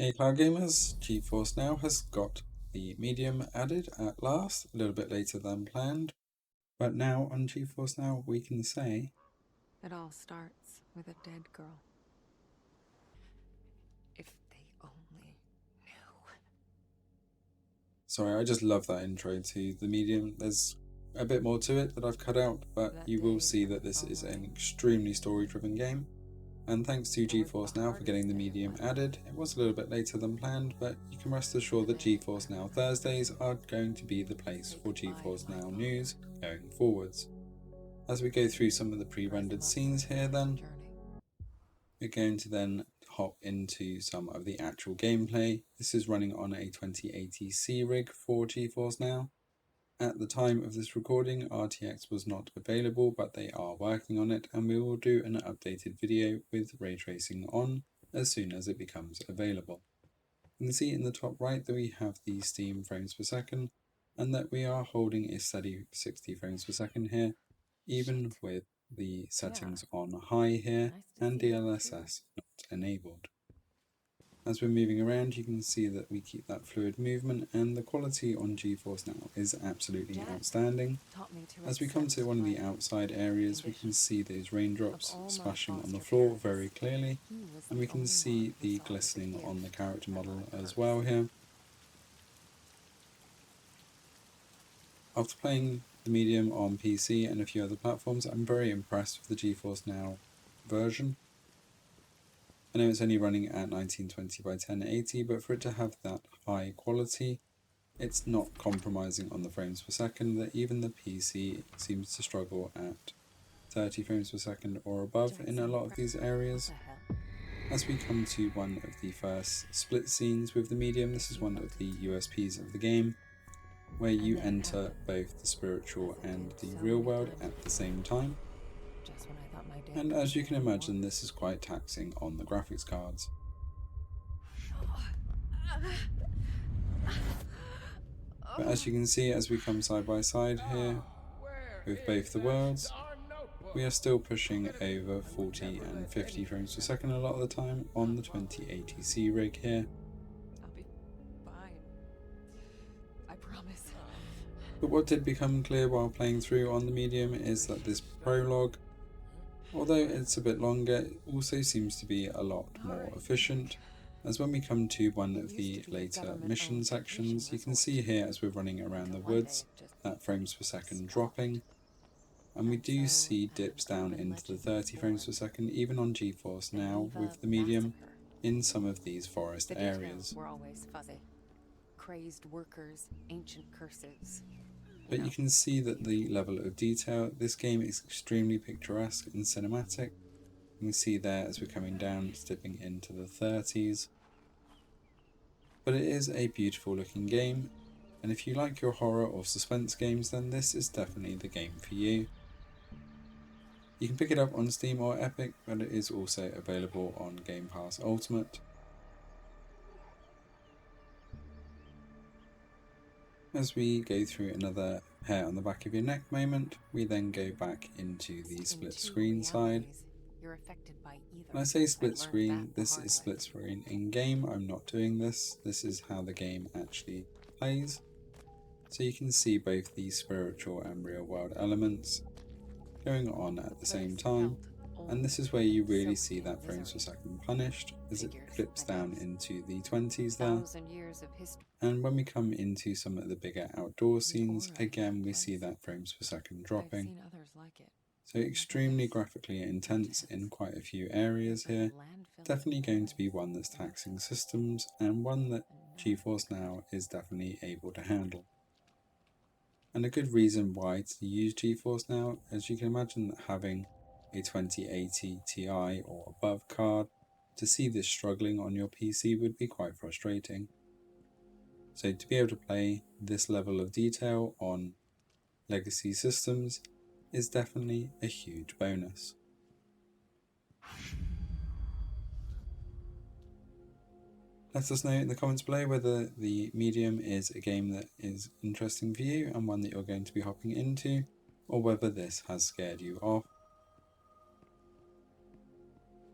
Hey Cloud Gamers, GeForce Now has got the medium added at last, a little bit later than planned, but now on GeForce Now we can say, It all starts with a dead girl. If they only knew. sorry, I just love that intro to the medium. There's a bit more to it that I've cut out, but That you will day see the that this phone is an rang. extremely story-driven game. And thanks to It was the GeForce Now for getting hardest the day of medium my added. life. It was a little bit later than planned, but you can rest assured The that day GeForce I Now remember Thursdays are distinctly. going to be the place Say for goodbye to GeForce my Now father. news going forwards. As we go through some of the Dress pre-rendered him up for scenes his here first then, journey. we're going to then hop into some of the actual gameplay. This is running on a 2080 rig for GeForce Now. At the time of this recording, RTX was not available, but they are working on it, and we will do an updated video with ray tracing on as soon as it becomes available. You can see in the top right that we have the Steam frames per second, and that we are holding a steady 60 frames per second here, even Shit. with the Yeah. settings on high here Nice to and see you too. DLSS not enabled. As we're moving around, you can see that we keep that fluid movement, and the quality on GeForce Now is absolutely Dad outstanding. taught me to As we come to accept one of my the outside areas, we can condition. see those Of raindrops all my splashing on the foster floor parents, very clearly, he was and the we can only one see who the saw it as a glistening on the gift character and not model a as curse. well here. After playing the medium on PC and a few other platforms, I'm very impressed with the GeForce Now version. I know it's only running at 1920 by 1080, but for it to have that high quality, it's not compromising on the frames per second, that even the PC seems to struggle at 30 frames per second or above Don't in a seem lot of these what areas. the hell? As we come to one of the first split scenes with the medium, If this is you one felt of the it, USPs of the game, where and you then it enter happened, both the as spiritual it and did the so real many world times at the before. same time. Just when I thought my day And could as you can begin at imagine, once. this is quite taxing on the graphics cards. But as you can see, as we come side by side here Where with both is the that worlds, darn notebook? we are still Look pushing at it. over I would 40 never and let 50 anything frames per happen second to a lot you. of the time on the 2080 rig here. I'll be fine. I promise. But what did become clear while playing through on the medium is that this prologue, although it's a bit longer, it also seems to be a lot All more right, efficient. As when we come to one it of used to the be a later mission government-owned vacation sections, you can resort see here as we're running around the until one day woods, it just that frames per second stopped. dropping, and we And do so see an dips down urban into the legend was 30 frames per born. second even on GeForce The Now Eva with the medium Massacre. in some of these forest The details areas. were always fuzzy. Crazed workers, ancient curses. You But you know. can see that the level of detail, this game is extremely picturesque and cinematic. You can see there as we're coming down, it's dipping into the 30s. But it is a beautiful looking game, and if you like your horror or suspense games, then this is definitely the game for you. You can pick it up on Steam or Epic, but it is also available on Game Pass Ultimate. As we go through another hair on the back of your neck moment, we then go back into the In split two screen side. realities, you're affected by either. When I say I've split learned that screen, the this hard is way. split screen in game. I'm not doing this. This is how the game actually plays. So you can see both the spiritual and real world elements going on The at the same place time. felt And old, this is where you really soaked see in that frames per misery. second punished as it Figures, flips I down guess. into the 20s there. 1,000 years of history. And when we come into some of the bigger outdoor The scenes, aura in again that we see place. that frames per second I've dropping. seen others like it. So Nothing extremely this graphically intense in intense. quite a few areas Like a here. landfill of Definitely going to be walls one that's and taxing systems, and one that and no GeForce Now good. is definitely able to handle. And a good reason why to use GeForce Now, as you can imagine that having a 2080 Ti or above card, to see this struggling on your PC would be quite frustrating. So to be able to play this level of detail on legacy systems is definitely a huge bonus. Let us know in the comments below whether the medium is a game that is interesting for you and one that you're going to be hopping into, or whether this has scared you off.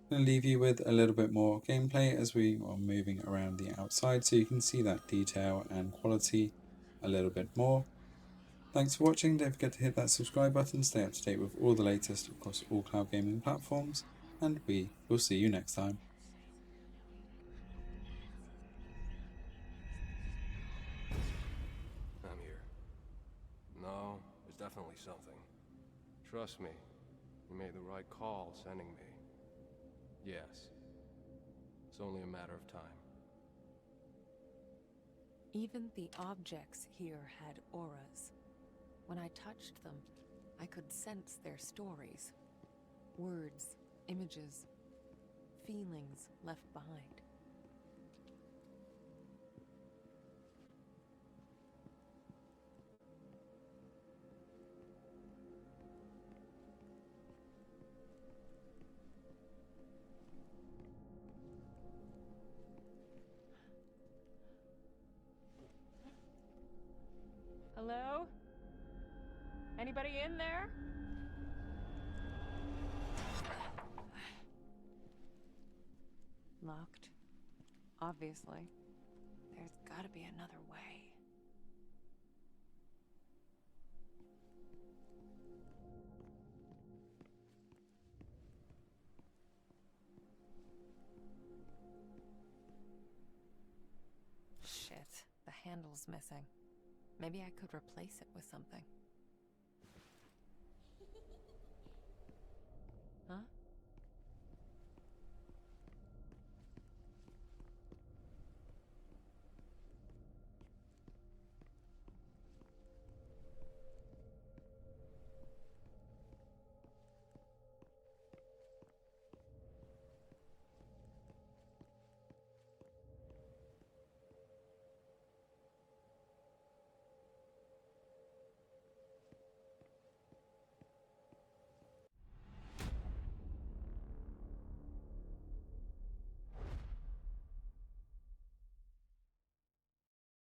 I'm going to leave you with a little bit more gameplay as we are moving around the outside so you can see that detail and quality a little bit more. Thanks for watching. Don't forget to hit that subscribe button, stay up to date with all the latest across all cloud gaming platforms, and we will see you next time. I'm here. No, there's definitely something. Trust me, you made the right call sending me. Yes. It's only a matter of time. Even the objects here had auras. When I touched them, I could sense their stories. Words, images, feelings left behind. Hello? Anybody in there? Locked. Obviously. There's gotta be another way. Shit, the handle's missing. Maybe I could replace it with something. Huh?